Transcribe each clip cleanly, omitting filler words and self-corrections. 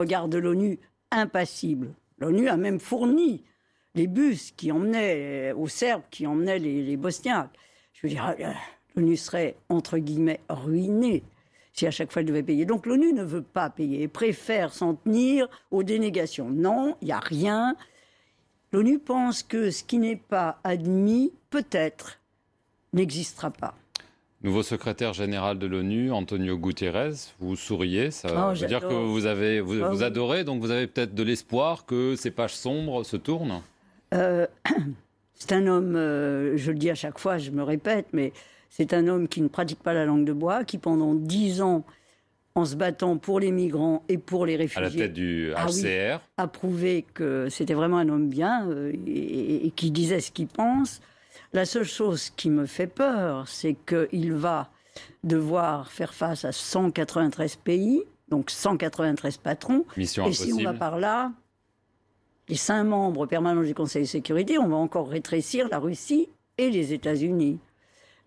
Regard de l'ONU impassible. L'ONU a même fourni les bus qui emmenaient aux Serbes, qui emmenaient les Bosniaques. Je veux dire, l'ONU serait, entre guillemets, ruinée si à chaque fois elle devait payer. Donc l'ONU ne veut pas payer, préfère s'en tenir aux dénégations. Non, il n'y a rien. L'ONU pense que ce qui n'est pas admis, peut-être, n'existera pas. Nouveau secrétaire général de l'ONU, Antonio Guterres, vous souriez, ça veut dire que vous adorez, donc vous avez peut-être de l'espoir que ces pages sombres se tournent. C'est un homme, je le dis à chaque fois, je me répète, mais c'est un homme qui ne pratique pas la langue de bois, qui pendant 10 ans, en se battant pour les migrants et pour les réfugiés, à la tête du HCR, a prouvé que c'était vraiment un homme bien et qui disait ce qu'il pense. La seule chose qui me fait peur, c'est qu'il va devoir faire face à 193 pays, donc 193 patrons. Mission impossible. Et si on va par là, les 5 membres permanents du Conseil de sécurité, on va encore rétrécir la Russie et les États-Unis.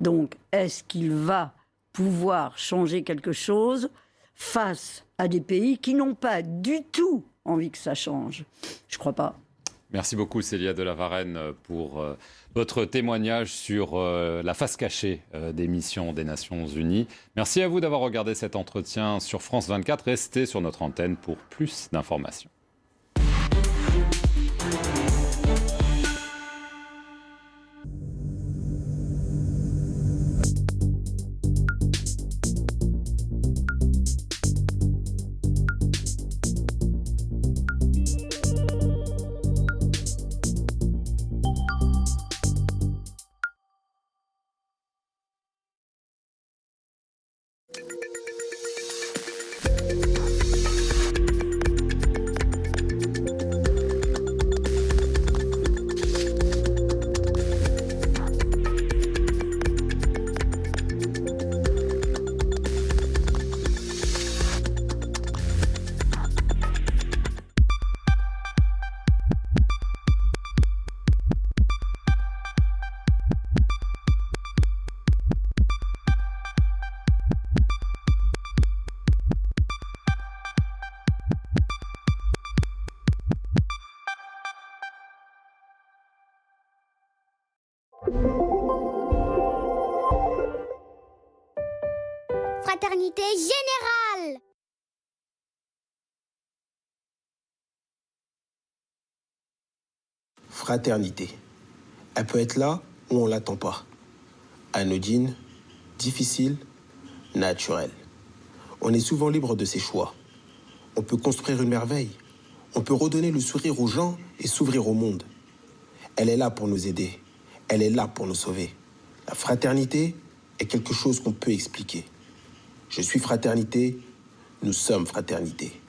Donc, est-ce qu'il va pouvoir changer quelque chose face à des pays qui n'ont pas du tout envie que ça change? Je ne crois pas. Merci beaucoup Célia de la Varenne pour votre témoignage sur la face cachée des missions des Nations Unies. Merci à vous d'avoir regardé cet entretien sur France 24. Restez sur notre antenne pour plus d'informations. Fraternité générale. Fraternité. Elle peut être là où on ne l'attend pas. Anodine, difficile, naturelle. On est souvent libre de ses choix. On peut construire une merveille. On peut redonner le sourire aux gens et s'ouvrir au monde. Elle est là pour nous aider. Elle est là pour nous sauver. La fraternité est quelque chose qu'on peut expliquer. Je suis fraternité, nous sommes fraternité.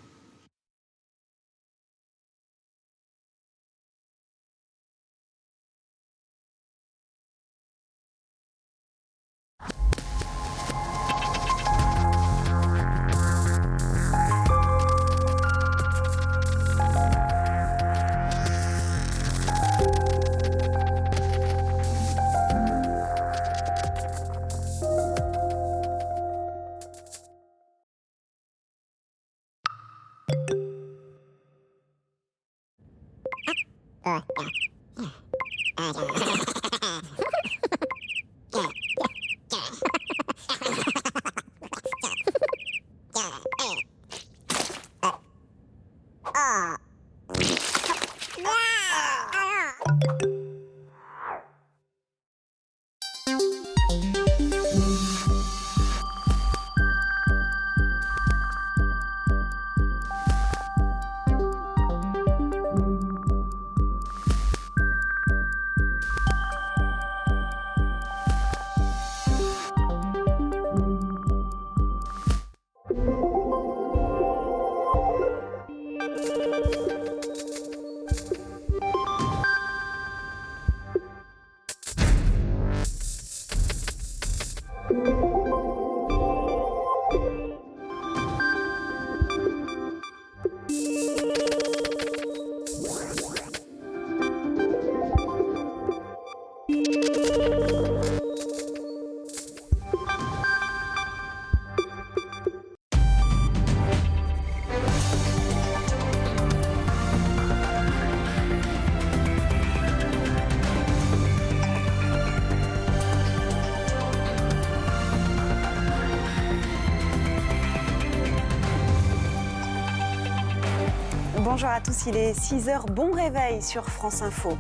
Bonjour à tous, il est 6h, bon réveil sur France Info.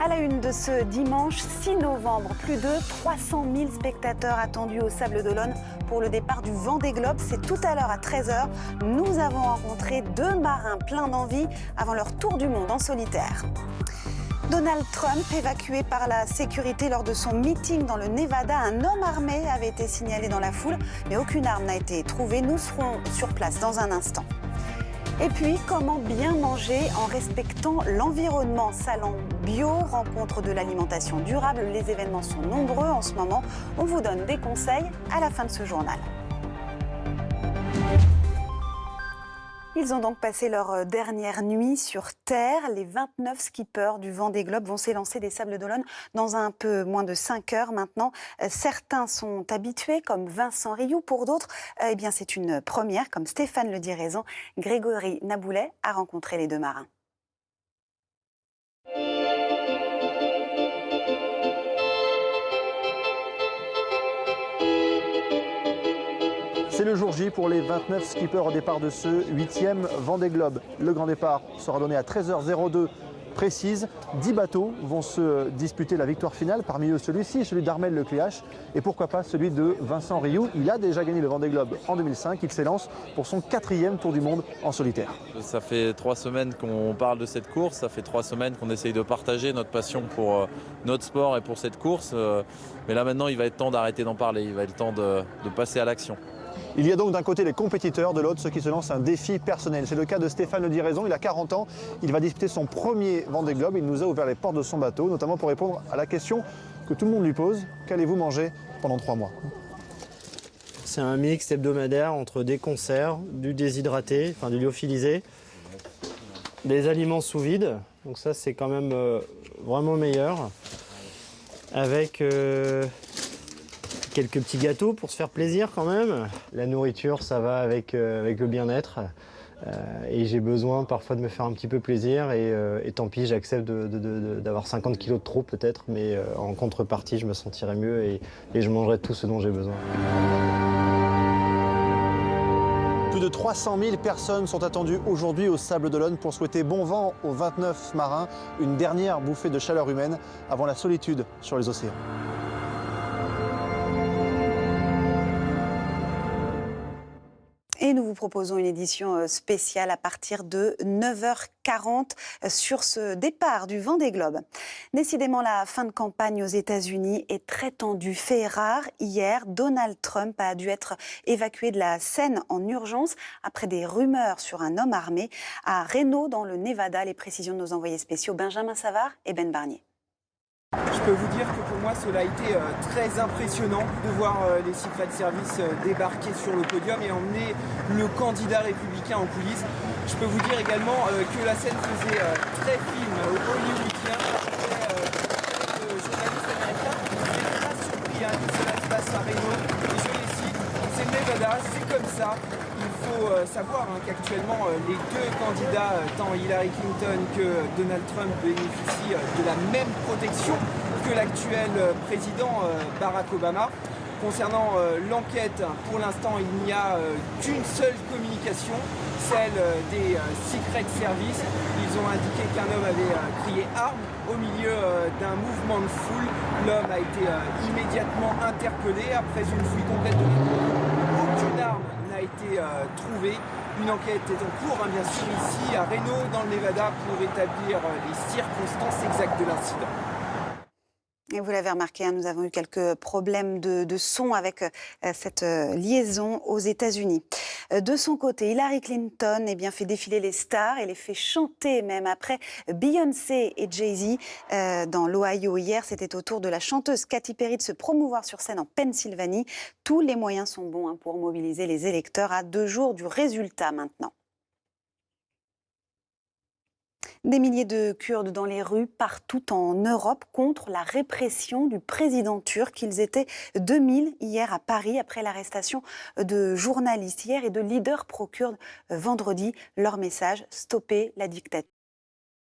À la une de ce dimanche 6 novembre, plus de 300 000 spectateurs attendus au Sables d'Olonne pour le départ du Vendée Globe. C'est tout à l'heure à 13h. Nous avons rencontré 2 marins pleins d'envie avant leur tour du monde en solitaire. Donald Trump, évacué par la sécurité lors de son meeting dans le Nevada, un homme armé avait été signalé dans la foule, mais aucune arme n'a été trouvée. Nous serons sur place dans un instant. Et puis, comment bien manger en respectant l'environnement? Salon bio, rencontre de l'alimentation durable, les événements sont nombreux en ce moment. On vous donne des conseils à la fin de ce journal. Ils ont donc passé leur dernière nuit sur Terre. Les 29 skippers du Vendée Globe vont s'élancer des Sables d'Olonne dans un peu moins de 5 heures maintenant. Certains sont habitués, comme Vincent Rioux. Pour d'autres, eh bien, c'est une première, comme Stéphane Le Diraison. Grégory Naboulet a rencontré les 2 marins. C'est le jour J pour les 29 skippers au départ de ce 8e Vendée Globe. Le grand départ sera donné à 13h02 précise. 10 bateaux vont se disputer la victoire finale. Parmi eux, celui-ci, celui d'Armel Lecléache. Et pourquoi pas celui de Vincent Rioux. Il a déjà gagné le Vendée Globe en 2005. Il s'élance pour son 4e tour du monde en solitaire. Ça fait 3 semaines qu'on parle de cette course. Ça fait 3 semaines qu'on essaye de partager notre passion pour notre sport et pour cette course. Mais là maintenant, il va être temps d'arrêter d'en parler. Il va être temps de passer à l'action. Il y a donc d'un côté les compétiteurs, de l'autre ceux qui se lancent un défi personnel. C'est le cas de Stéphane Le Diraison, il a 40 ans, il va disputer son premier Vendée Globe. Il nous a ouvert les portes de son bateau, notamment pour répondre à la question que tout le monde lui pose: qu'allez-vous manger pendant 3 mois? C'est un mix hebdomadaire entre des conserves, du déshydraté, enfin du lyophilisé, des aliments sous vide, donc ça c'est quand même vraiment meilleur, avec quelques petits gâteaux pour se faire plaisir quand même. La nourriture, ça va avec le bien-être. Et j'ai besoin parfois de me faire un petit peu plaisir. Et tant pis, j'accepte d'avoir 50 kilos de trop peut-être. Mais en contrepartie, je me sentirai mieux et je mangerai tout ce dont j'ai besoin. Plus de 300 000 personnes sont attendues aujourd'hui au Sables d'Olonne pour souhaiter bon vent aux 29 marins. Une dernière bouffée de chaleur humaine avant la solitude sur les océans. Et nous vous proposons une édition spéciale à partir de 9h40 sur ce départ du Vendée Globe. Décidément, la fin de campagne aux États-Unis est très tendue. Fait rare, hier, Donald Trump a dû être évacué de la scène en urgence après des rumeurs sur un homme armé à Reno, dans le Nevada. Les précisions de nos envoyés spéciaux Benjamin Savard et Ben Barnier. Je peux vous dire que pour moi cela a été très impressionnant de voir les Secret Service débarquer sur le podium et emmener le candidat républicain en coulisses. Je peux vous dire également que la scène faisait très film hollywoodien. Le journaliste américain n'était pas surpris que cela se passe à Reno. Et je les cite, c'est le Nevada, c'est comme ça. Il faut savoir qu'actuellement, les 2 candidats, tant Hillary Clinton que Donald Trump, bénéficient de la même protection que l'actuel président Barack Obama. Concernant l'enquête, pour l'instant, il n'y a qu'une seule communication, celle des Secret Service. Ils ont indiqué qu'un homme avait crié « arme » au milieu d'un mouvement de foule. L'homme a été immédiatement interpellé après une fouille complète de aucune arme n'a été trouvée. Une enquête est en cours, bien sûr, ici à Reno, dans le Nevada, pour établir les circonstances exactes de l'incident. Et vous l'avez remarqué, nous avons eu quelques problèmes de son avec cette liaison aux États-Unis. De son côté, Hillary Clinton fait défiler les stars et les fait chanter même après Beyoncé et Jay-Z dans l'Ohio. Hier, c'était au tour de la chanteuse Katy Perry de se promouvoir sur scène en Pennsylvanie. Tous les moyens sont bons pour mobiliser les électeurs à 2 jours du résultat maintenant. Des milliers de Kurdes dans les rues partout en Europe contre la répression du président turc. Ils étaient 2000 hier à Paris après l'arrestation de journalistes hier et de leaders pro-kurdes vendredi. Leur message: stopper la dictature.